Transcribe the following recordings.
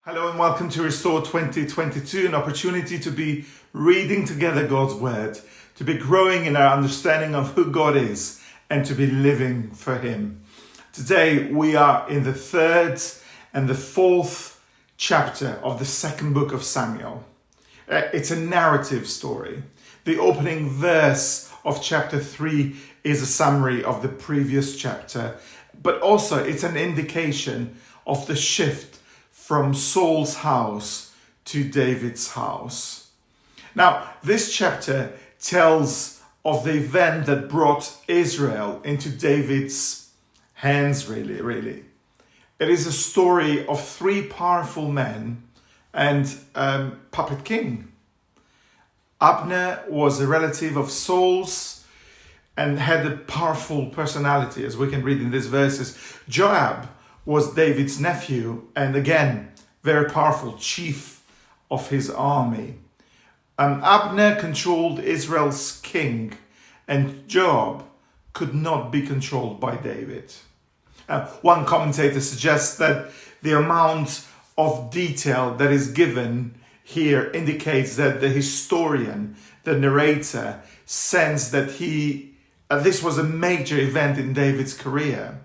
Hello and welcome to Restore 2022, an opportunity to be reading together God's Word, to be growing in our understanding of who God is, and to be living for Him. Today we are in the third and the fourth chapter of the second book of Samuel. It's a narrative story. The opening verse of chapter 3 is a summary of the previous chapter, but also it's an indication of the shift from Saul's house to David's house. Now, this chapter tells of the event that brought Israel into David's hands, really. It is a story of three powerful men and puppet king. Abner was a relative of Saul's and had a powerful personality, as we can read in these verses. Joab was David's nephew, and again, very powerful chief of his army. Abner controlled Israel's king, and Joab could not be controlled by David. One commentator suggests that the amount of detail that is given here indicates that the historian, the narrator, sensed that this was a major event in David's career.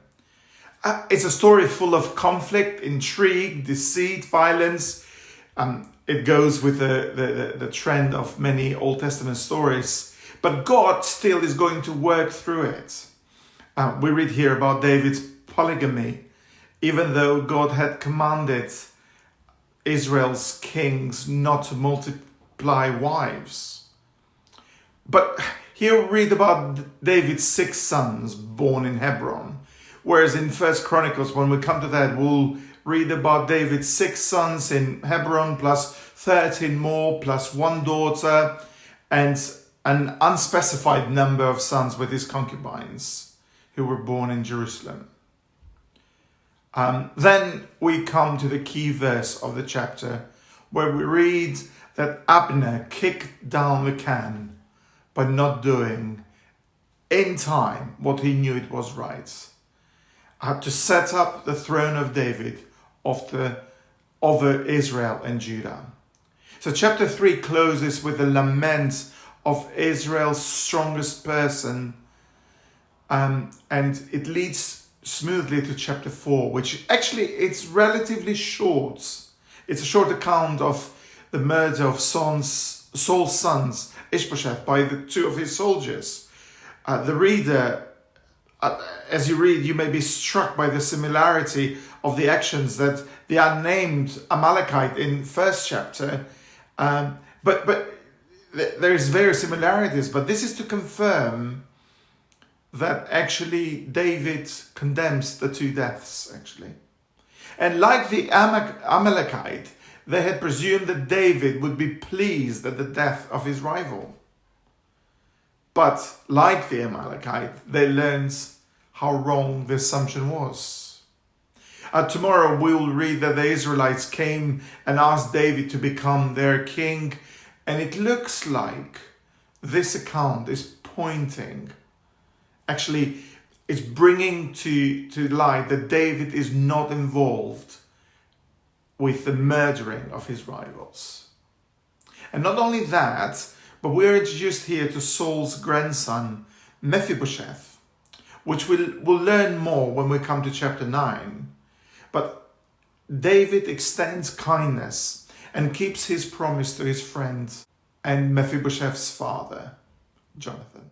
It's a story full of conflict, intrigue, deceit, violence. It goes with the trend of many Old Testament stories. But God still is going to work through it. We read here about David's polygamy, even though God had commanded Israel's kings not to multiply wives. But here we read about David's 6 sons born in Hebron. Whereas in 1 Chronicles, when we come to that, we'll read about David's 6 sons in Hebron, plus 13 more, plus 1 daughter, and an unspecified number of sons with his concubines who were born in Jerusalem. Then we come to the key verse of the chapter, where we read that Abner kicked down the can by not doing in time what he knew it was right. To set up the throne of David over Israel and Judah. So chapter 3 closes with the lament of Israel's strongest person, and it leads smoothly to chapter 4, which actually it's relatively short. It's a short account of the murder of Saul's sons, Ishbosheth, by the 2 of his soldiers. The reader, as you read, you may be struck by the similarity of the actions that the unnamed Amalekite in first chapter. But there is various similarities. But this is to confirm that actually David condemns the 2 deaths, actually. And like the Amalekite, they had presumed that David would be pleased at the death of his rival. But like the Amalekite, they learned how wrong the assumption was. Tomorrow we will read that the Israelites came and asked David to become their king. And it looks like this account is pointing, actually it's bringing to light that David is not involved with the murdering of his rivals. And not only that, but we're introduced here to Saul's grandson, Mephibosheth, which we'll learn more when we come to chapter 9. But David extends kindness and keeps his promise to his friend and Mephibosheth's father, Jonathan.